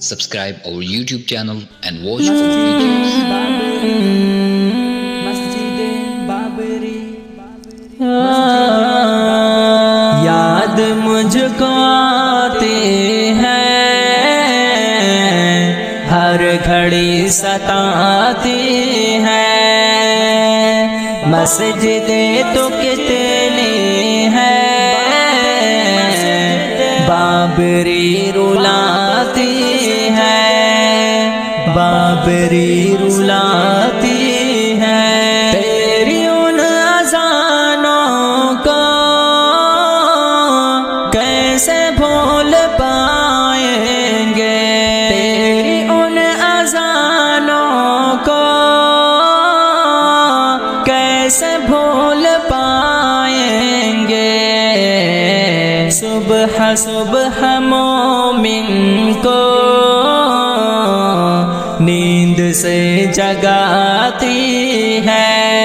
Subscribe our YouTube channel and watch full videos. یاد مجھ کو آتی ہے، ہر گھڑی ستاتی ہے، مسجدیں تو کتنی ہے، بابری رلاتی ہے، بابری رلاتی ہے، تیری ان اذانوں کو کیسے بھول پائیں گے، تیری ان اذانوں کو کیسے بھول پائیں گے، صبح صبح مومن کو نیند سے جگاتی ہے۔